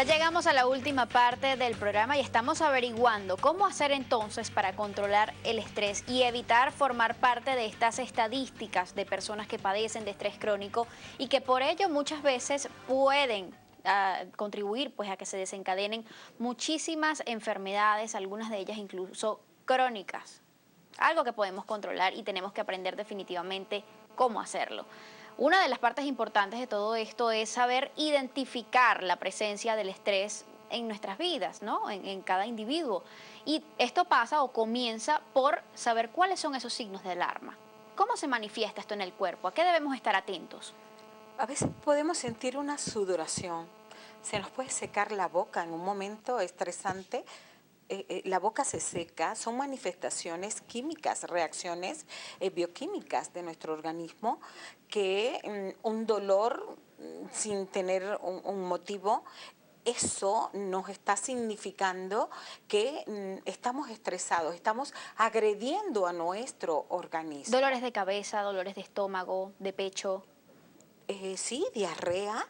Ya llegamos a la última parte del programa y estamos averiguando cómo hacer entonces para controlar el estrés y evitar formar parte de estas estadísticas de personas que padecen de estrés crónico y que por ello muchas veces pueden contribuir pues a que se desencadenen muchísimas enfermedades, algunas de ellas incluso crónicas. Algo que podemos controlar y tenemos que aprender definitivamente cómo hacerlo. Una de las partes importantes de todo esto es saber identificar la presencia del estrés en nuestras vidas, ¿no? En cada individuo. Y esto pasa o comienza por saber cuáles son esos signos de alarma. ¿Cómo se manifiesta esto en el cuerpo? ¿A qué debemos estar atentos? A veces podemos sentir una sudoración, se nos puede secar la boca en un momento estresante, la boca se seca, son manifestaciones químicas, reacciones bioquímicas de nuestro organismo que un dolor sin tener un motivo, eso nos está significando que estamos estresados, estamos agrediendo a nuestro organismo. Dolores de cabeza, dolores de estómago, de pecho. Sí, diarrea.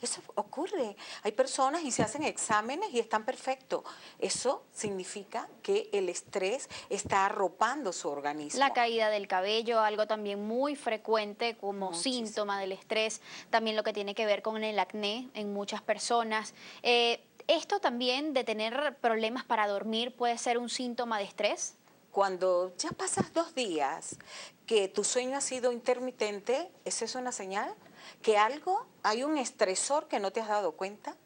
Eso ocurre. Hay personas y se hacen exámenes y están perfectos. Eso significa que el estrés está arropando su organismo. La caída del cabello, algo también muy frecuente como Muchísimo. síntoma del estrés, también lo que tiene que ver con el acné en muchas personas. Esto también de tener problemas para dormir puede ser un síntoma de estrés. Cuando ya pasas 2 días que tu sueño ha sido intermitente, ¿esa es una señal? Que hay un estresor que no te has dado cuenta,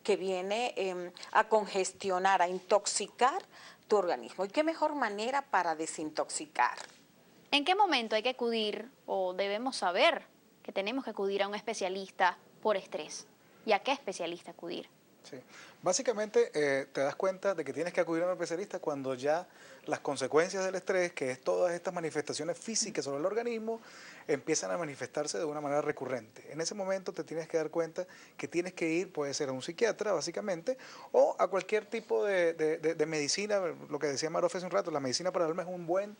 que viene a congestionar, a intoxicar tu organismo. ¿Y qué mejor manera para desintoxicar? ¿En qué momento hay que acudir o debemos saber que tenemos que acudir a un especialista por estrés? ¿Y a qué especialista acudir? Sí. Básicamente te das cuenta de que tienes que acudir a un especialista cuando ya las consecuencias del estrés, que es todas estas manifestaciones físicas sobre el organismo, empiezan a manifestarse de una manera recurrente. En ese momento te tienes que dar cuenta que tienes que ir, puede ser a un psiquiatra básicamente, o a cualquier tipo de medicina, lo que decía Marofe hace un rato, la medicina para el alma es un buen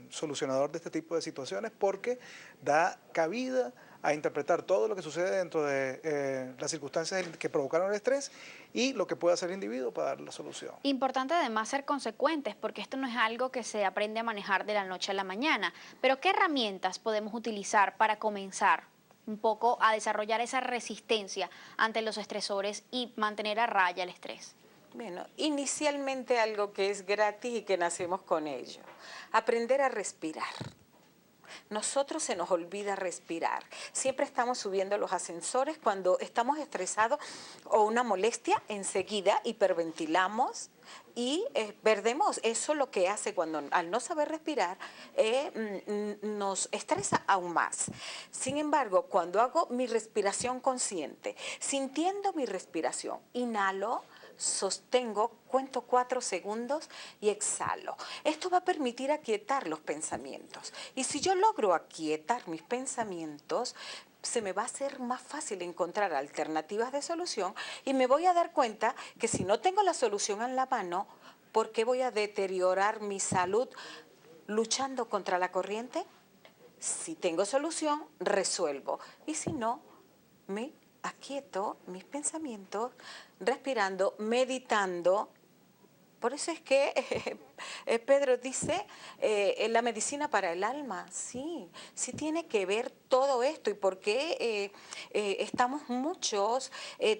solucionador de este tipo de situaciones porque da cabida a interpretar todo lo que sucede dentro de las circunstancias que provocaron el estrés y lo que puede hacer el individuo para dar la solución. Importante además ser consecuentes porque esto no es algo que se aprende a manejar de la noche a la mañana, pero ¿qué herramientas podemos utilizar para comenzar un poco a desarrollar esa resistencia ante los estresores y mantener a raya el estrés? Bueno, inicialmente algo que es gratis y que nacemos con ello, aprender a respirar. Nosotros se nos olvida respirar. Siempre estamos subiendo los ascensores cuando estamos estresados o una molestia, enseguida hiperventilamos y perdemos. Eso lo que hace cuando al no saber respirar nos estresa aún más. Sin embargo, cuando hago mi respiración consciente, sintiendo mi respiración, inhalo, sostengo, cuento 4 segundos y exhalo. Esto va a permitir aquietar los pensamientos. Y si yo logro aquietar mis pensamientos, se me va a hacer más fácil encontrar alternativas de solución y me voy a dar cuenta que si no tengo la solución en la mano, ¿por qué voy a deteriorar mi salud luchando contra la corriente? Si tengo solución, resuelvo. Y si no, me aquieto mis pensamientos, respirando, meditando. Por eso es que Pedro dice, la medicina para el alma, sí tiene que ver todo esto y por qué estamos muchos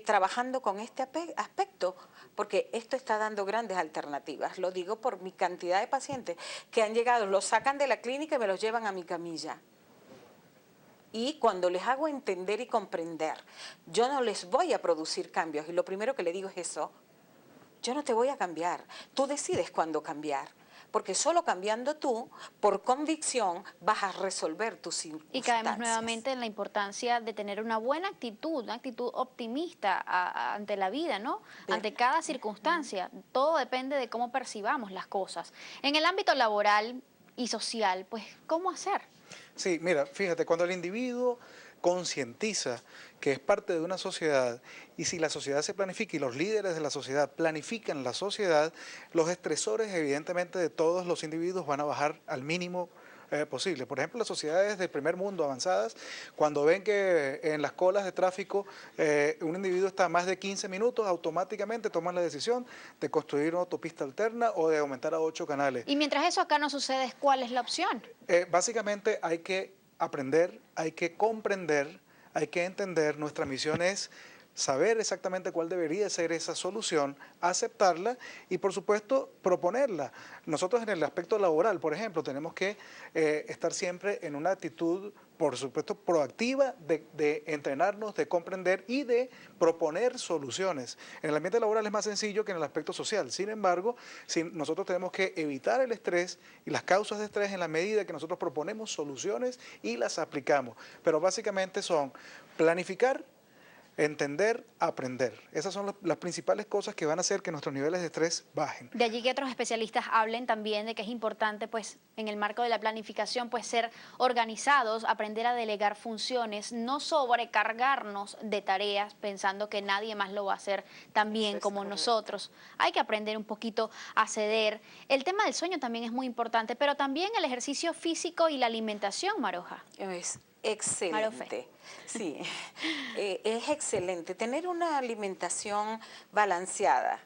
trabajando con este aspecto, porque esto está dando grandes alternativas. Lo digo por mi cantidad de pacientes que han llegado, los sacan de la clínica y me los llevan a mi camilla. Y cuando les hago entender y comprender, yo no les voy a producir cambios. Y lo primero que le digo es eso, yo no te voy a cambiar, tú decides cuándo cambiar. Porque solo cambiando tú, por convicción, vas a resolver tus circunstancias. Y caemos nuevamente en la importancia de tener una buena actitud, una actitud optimista ante la vida, ¿no? Ante cada circunstancia. Todo depende de cómo percibamos las cosas. En el ámbito laboral y social, pues, ¿cómo hacer? Sí, mira, fíjate, cuando el individuo concientiza que es parte de una sociedad y si la sociedad se planifica y los líderes de la sociedad planifican la sociedad, los estresores evidentemente de todos los individuos van a bajar al mínimo posible. Por ejemplo, las sociedades del primer mundo avanzadas, cuando ven que en las colas de tráfico un individuo está más de 15 minutos, automáticamente toman la decisión de construir una autopista alterna o de aumentar a 8 canales. Y mientras eso acá no sucede, ¿cuál es la opción? Básicamente hay que aprender, hay que comprender, hay que entender, nuestra misión es saber exactamente cuál debería ser esa solución, aceptarla y, por supuesto, proponerla. Nosotros en el aspecto laboral, por ejemplo, tenemos que estar siempre en una actitud, por supuesto, proactiva de entrenarnos, de comprender y de proponer soluciones. En el ambiente laboral es más sencillo que en el aspecto social. Sin embargo, nosotros tenemos que evitar el estrés y las causas de estrés en la medida que nosotros proponemos soluciones y las aplicamos. Pero básicamente son planificar, entender, aprender. Esas son las principales cosas que van a hacer que nuestros niveles de estrés bajen. De allí que otros especialistas hablen también de que es importante, pues, en el marco de la planificación, pues, ser organizados, aprender a delegar funciones, no sobrecargarnos de tareas pensando que nadie más lo va a hacer tan bien como nosotros. Hay que aprender un poquito a ceder. El tema del sueño también es muy importante, pero también el ejercicio físico y la alimentación, Maroja. Es excelente. Sí, es excelente tener una alimentación balanceada.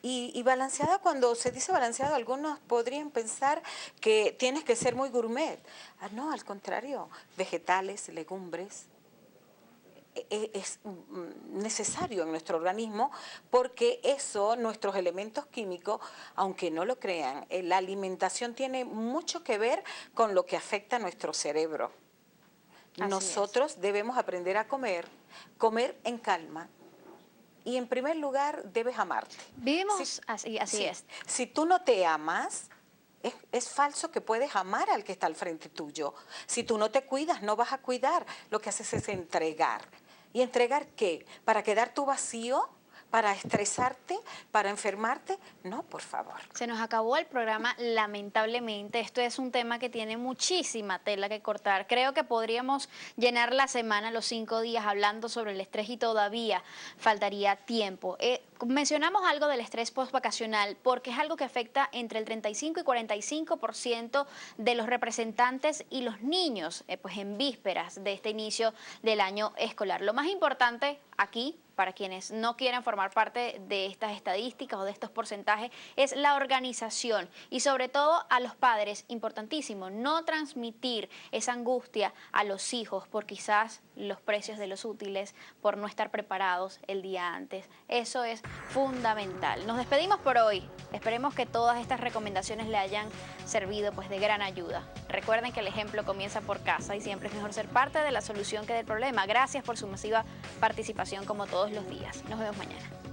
Y balanceada, cuando se dice balanceado, algunos podrían pensar que tienes que ser muy gourmet. No, al contrario, vegetales, legumbres, es necesario en nuestro organismo porque eso, nuestros elementos químicos, aunque no lo crean, la alimentación tiene mucho que ver con lo que afecta a nuestro cerebro. Nosotros debemos aprender a comer en calma y en primer lugar debes amarte. Vivimos así es. Si tú no te amas, es falso que puedes amar al que está al frente tuyo. Si tú no te cuidas, no vas a cuidar. Lo que haces es entregar. ¿Y entregar qué? ¿Para quedar tú vacío? ¿Para estresarte? ¿Para enfermarte? No, por favor. Se nos acabó el programa, lamentablemente. Esto es un tema que tiene muchísima tela que cortar. Creo que podríamos llenar la semana, los 5 días, hablando sobre el estrés y todavía faltaría tiempo. Mencionamos algo del estrés postvacacional porque es algo que afecta entre el 35 y 45% de los representantes y los niños, pues en vísperas de este inicio del año escolar. Lo más importante aquí, para quienes no quieren formar parte de estas estadísticas o de estos porcentajes, es la organización y sobre todo a los padres, importantísimo, no transmitir esa angustia a los hijos por quizás los precios de los útiles, por no estar preparados el día antes. Eso es fundamental. Nos despedimos por hoy. Esperemos que todas estas recomendaciones le hayan servido pues de gran ayuda. Recuerden que el ejemplo comienza por casa y siempre es mejor ser parte de la solución que del problema. Gracias por su masiva participación como todos los días. Nos vemos mañana.